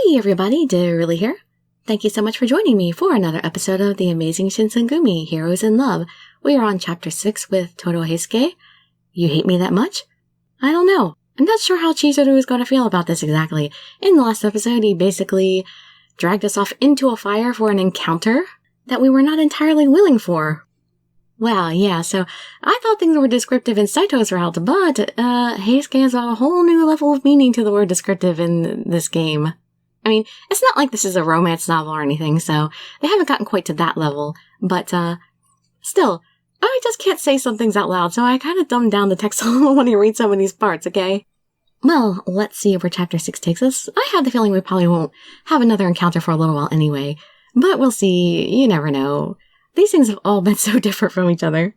Hey everybody, Dirili here. Thank you so much for joining me for another episode of the Amazing Shinsengumi, Heroes in Love. We are on Chapter 6 with Todo Heisuke. You hate me that much? I don't know. I'm not sure how Chizuru is going to feel about this exactly. In the last episode, he basically dragged us off into a fire for an encounter that we were not entirely willing for. Wow, yeah, so I thought things were descriptive in Saito's route, but Heisuke has got a whole new level of meaning to the word descriptive in this game. I mean, it's not like this is a romance novel or anything, so they haven't gotten quite to that level, but still, I just can't say some things out loud, so I kind of dumbed down the text a little when you read some of these parts, okay? Well, let's see where Chapter 6 takes us. I have the feeling we probably won't have another encounter for a little while anyway, but we'll see. You never know. These things have all been so different from each other.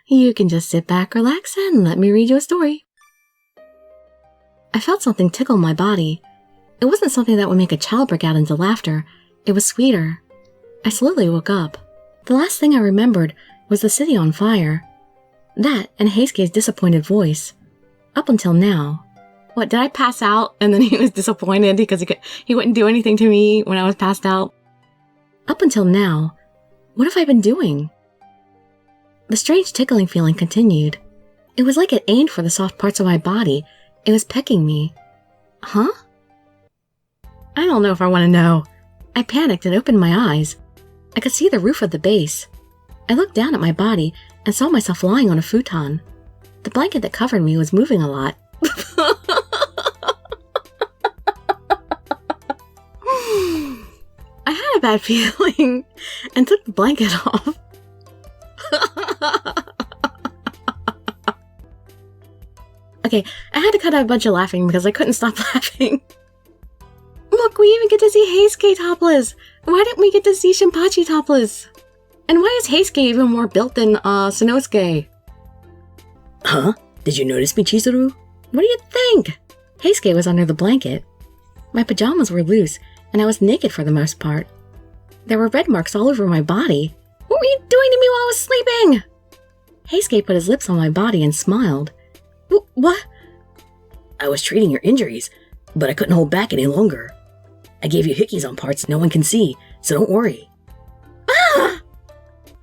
You can just sit back, relax, and let me read you a story. I felt something tickle my body. It wasn't something that would make a child break out into laughter. It was sweeter. I slowly woke up. The last thing I remembered was the city on fire. That and Heisuke's disappointed voice. Up until now. What, did I pass out and then he was disappointed because he wouldn't do anything to me when I was passed out? Up until now, what have I been doing? The strange tickling feeling continued. It was like it aimed for the soft parts of my body. It was pecking me. Huh? I don't know if I want to know. I panicked and opened my eyes. I could see the roof of the base. I looked down at my body and saw myself lying on a futon. The blanket that covered me was moving a lot. I had a bad feeling and took the blanket off. Okay, I had to cut out a bunch of laughing because I couldn't stop laughing. Look, we even get to see Heisuke topless! Why didn't we get to see Shinpachi topless? And why is Heisuke even more built than Sanosuke? Huh? Did you notice me, Chizuru? What do you think? Heisuke was under the blanket. My pajamas were loose, and I was naked for the most part. There were red marks all over my body. What were you doing to me while I was sleeping? Heisuke put his lips on my body and smiled. What? I was treating your injuries, but I couldn't hold back any longer. I gave you hickeys on parts no one can see, so don't worry. Ah!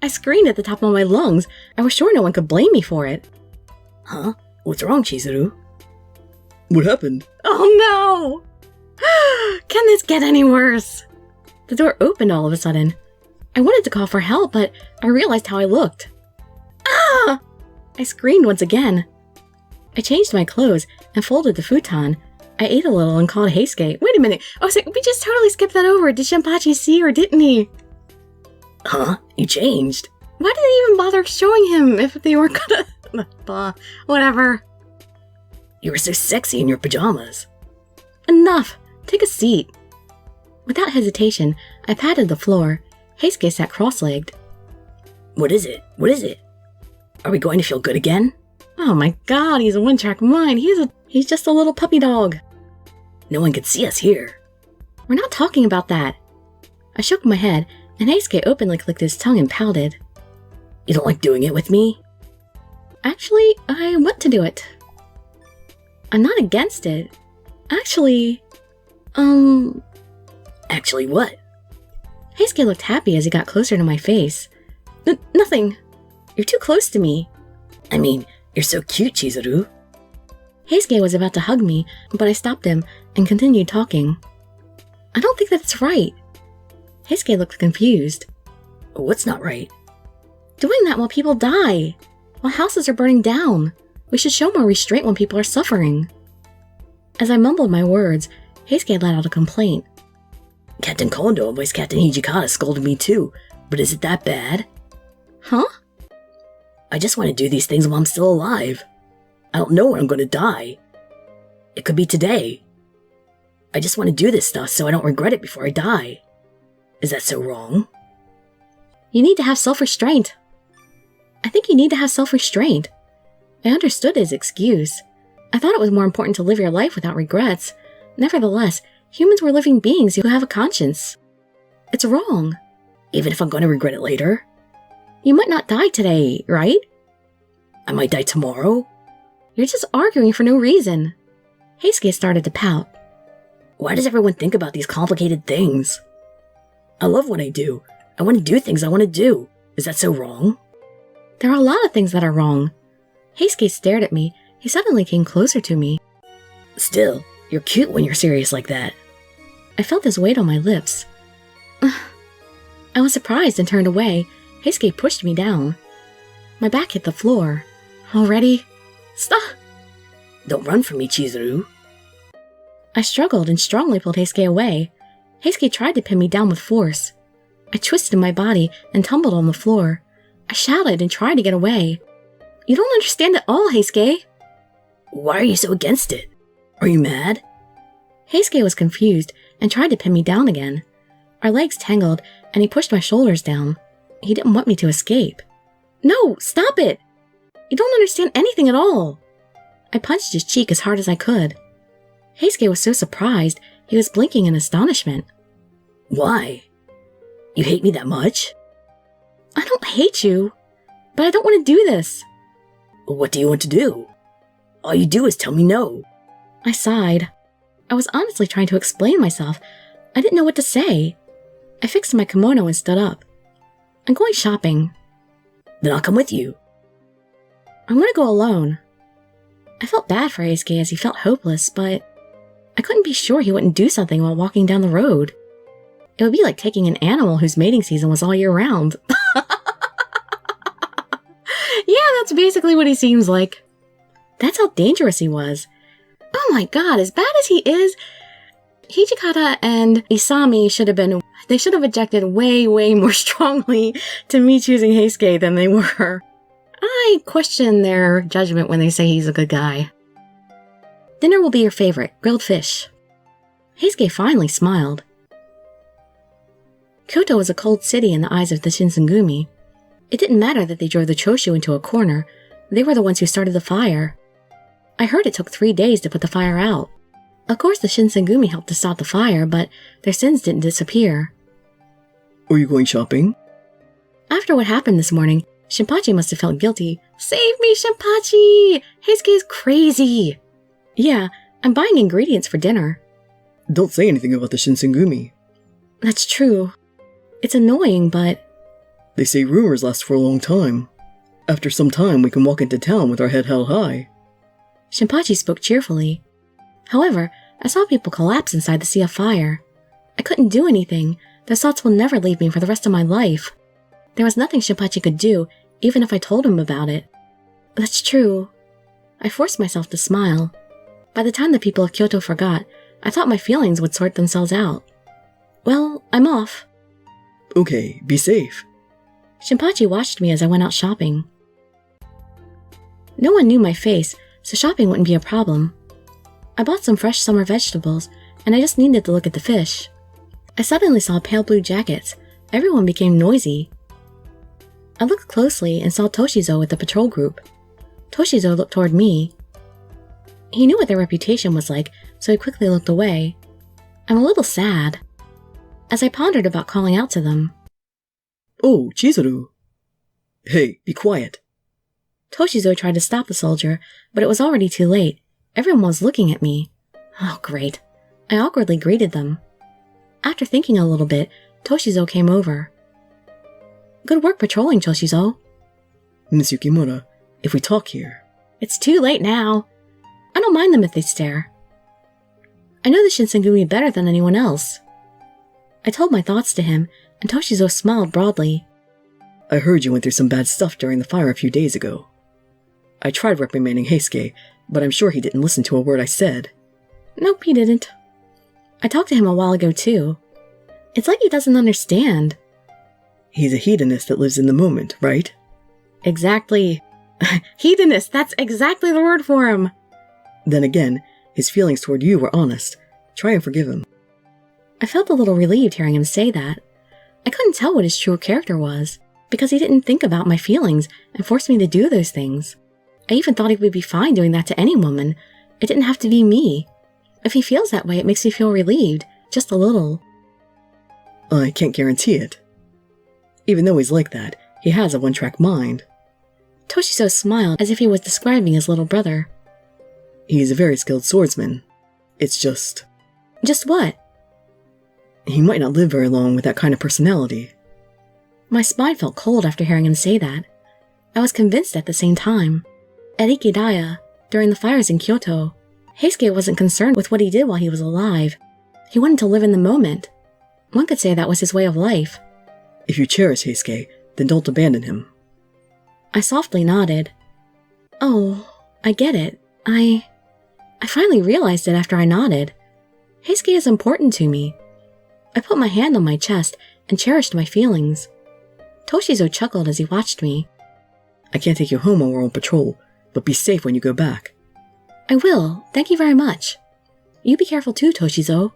I screamed at the top of my lungs. I was sure no one could blame me for it. Huh? What's wrong, Chizuru? What happened? Oh no! Can this get any worse? The door opened all of a sudden. I wanted to call for help, but I realized how I looked. Ah! I screamed once again. I changed my clothes and folded the futon. I ate a little and called Heisuke. Wait a minute. Oh, so we just totally skipped that over. Did Shinpachi see or didn't he? Huh? You changed. Why did they even bother showing him if they weren't gonna... Whatever. You were so sexy in your pajamas. Enough. Take a seat. Without hesitation, I patted the floor. Heisuke sat cross-legged. What is it? What is it? Are we going to feel good again? Oh my god, he's a one-track mind. He's just a little puppy dog. No one could see us here. We're not talking about that. I shook my head, and Heisuke openly clicked his tongue and pouted. You don't like doing it with me? Actually, I want to do it. I'm not against it. Actually, Actually what? Heisuke looked happy as he got closer to my face. Nothing. You're too close to me. I mean, you're so cute, Chizuru. Heisuke was about to hug me, but I stopped him and continued talking. I don't think that's right. Heisuke looked confused. What's not right? Doing that while people die. While houses are burning down. We should show more restraint when people are suffering. As I mumbled my words, Heisuke let out a complaint. Captain Kondo and Vice Captain Hijikata scolded me too, but is it that bad? Huh? I just want to do these things while I'm still alive. I don't know when I'm going to die. It could be today. I just want to do this stuff so I don't regret it before I die. Is that so wrong? You need to have self-restraint. I think you need to have self-restraint. I understood his excuse. I thought it was more important to live your life without regrets. Nevertheless, humans were living beings who have a conscience. It's wrong. Even if I'm going to regret it later? You might not die today, right? I might die tomorrow? You're just arguing for no reason. Heisuke started to pout. Why does everyone think about these complicated things? I love what I do. I want to do things I want to do. Is that so wrong? There are a lot of things that are wrong. Heisuke stared at me. He suddenly came closer to me. Still, you're cute when you're serious like that. I felt his weight on my lips. I was surprised and turned away. Heisuke pushed me down. My back hit the floor. Already? Stop! Don't run from me, Chizuru. I struggled and strongly pulled Heisuke away. Heisuke tried to pin me down with force. I twisted my body and tumbled on the floor. I shouted and tried to get away. You don't understand at all, Heisuke. Why are you so against it? Are you mad? Heisuke was confused and tried to pin me down again. Our legs tangled and he pushed my shoulders down. He didn't want me to escape. No, stop it! You don't understand anything at all. I punched his cheek as hard as I could. Heisuke was so surprised, he was blinking in astonishment. Why? You hate me that much? I don't hate you, but I don't want to do this. What do you want to do? All you do is tell me no. I sighed. I was honestly trying to explain myself. I didn't know what to say. I fixed my kimono and stood up. I'm going shopping. Then I'll come with you. I'm going to go alone. I felt bad for Heisuke as he felt hopeless, but I couldn't be sure he wouldn't do something while walking down the road. It would be like taking an animal whose mating season was all year round. Yeah, that's basically what he seems like. That's how dangerous he was. Oh my god, as bad as he is, Hijikata and Isami should have objected way, way more strongly to me choosing Heisuke than they were. I question their judgment when they say he's a good guy. Dinner will be your favorite, grilled fish. Heisuke finally smiled. Kyoto was a cold city in the eyes of the Shinsengumi. It didn't matter that they drove the Choshu into a corner. They were the ones who started the fire. I heard it took 3 days to put the fire out. Of course the Shinsengumi helped to stop the fire, but their sins didn't disappear. Are you going shopping? After what happened this morning, Shinpachi must have felt guilty. Save me, Shinpachi! Heisuke is crazy! Yeah, I'm buying ingredients for dinner. Don't say anything about the Shinsengumi. That's true. It's annoying, but... They say rumors last for a long time. After some time, we can walk into town with our head held high. Shinpachi spoke cheerfully. However, I saw people collapse inside the sea of fire. I couldn't do anything. Those thoughts will never leave me for the rest of my life. There was nothing Shinpachi could do, even if I told him about it. That's true. I forced myself to smile. By the time the people of Kyoto forgot, I thought my feelings would sort themselves out. Well, I'm off. Okay, be safe. Shinpachi watched me as I went out shopping. No one knew my face, so shopping wouldn't be a problem. I bought some fresh summer vegetables, and I just needed to look at the fish. I suddenly saw pale blue jackets. Everyone became noisy. I looked closely and saw Toshizo with the patrol group. Toshizo looked toward me. He knew what their reputation was like, so he quickly looked away. I'm a little sad. As I pondered about calling out to them. Oh, Chizuru. Hey, be quiet. Toshizo tried to stop the soldier, but it was already too late. Everyone was looking at me. Oh, great. I awkwardly greeted them. After thinking a little bit, Toshizo came over. Good work patrolling, Toshizo. Miss Yukimura, if we talk here... It's too late now. I don't mind them if they stare. I know the Shinsengumi better than anyone else. I told my thoughts to him, and Toshizo smiled broadly. I heard you went through some bad stuff during the fire a few days ago. I tried reprimanding Heisuke, but I'm sure he didn't listen to a word I said. Nope, he didn't. I talked to him a while ago, too. It's like he doesn't understand. He's a hedonist that lives in the moment, right? Exactly. Hedonist, that's exactly the word for him. Then again, his feelings toward you were honest. Try and forgive him. I felt a little relieved hearing him say that. I couldn't tell what his true character was, because he didn't think about my feelings and forced me to do those things. I even thought he would be fine doing that to any woman. It didn't have to be me. If he feels that way, it makes me feel relieved, just a little. I can't guarantee it. Even though he's like that, he has a one-track mind. Toshizo smiled as if he was describing his little brother. He's a very skilled swordsman. It's just... Just what? He might not live very long with that kind of personality. My spine felt cold after hearing him say that. I was convinced at the same time. At Ikidaya, during the fires in Kyoto, Heisuke wasn't concerned with what he did while he was alive. He wanted to live in the moment. One could say that was his way of life. If you cherish Heisuke, then don't abandon him. I softly nodded. Oh, I get it. I finally realized it after I nodded. Heisuke is important to me. I put my hand on my chest and cherished my feelings. Toshizo chuckled as he watched me. I can't take you home while we're on patrol, but be safe when you go back. I will, thank you very much. You be careful too, Toshizo.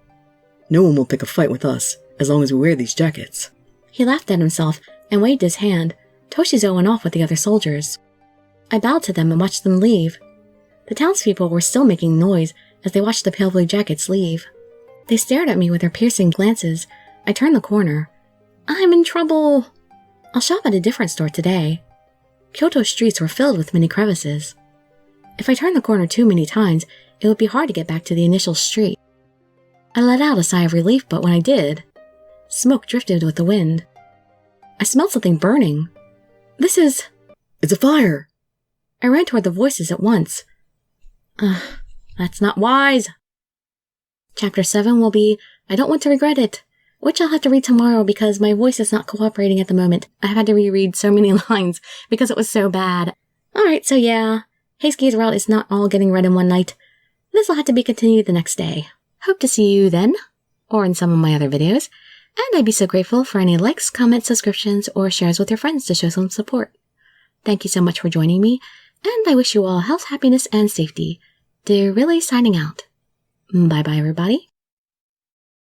No one will pick a fight with us, as long as we wear these jackets. He laughed at himself and waved his hand. Toshizo went off with the other soldiers. I bowed to them and watched them leave. The townspeople were still making noise as they watched the pale blue jackets leave. They stared at me with their piercing glances. I turned the corner. I'm in trouble. I'll shop at a different store today. Kyoto's streets were filled with many crevices. If I turned the corner too many times, it would be hard to get back to the initial street. I let out a sigh of relief, but when I did, smoke drifted with the wind. I smelled something burning. It's a fire! I ran toward the voices at once. That's not wise. Chapter 7 will be, I Don't Want to Regret It, which I'll have to read tomorrow because my voice is not cooperating at the moment. I've had to reread so many lines because it was so bad. Alright, so yeah, Heisuke's route is not all getting read in one night. This will have to be continued the next day. Hope to see you then, or in some of my other videos, and I'd be so grateful for any likes, comments, subscriptions, or shares with your friends to show some support. Thank you so much for joining me, and I wish you all health, happiness, and safety. Dirili signing out. Bye-bye, everybody.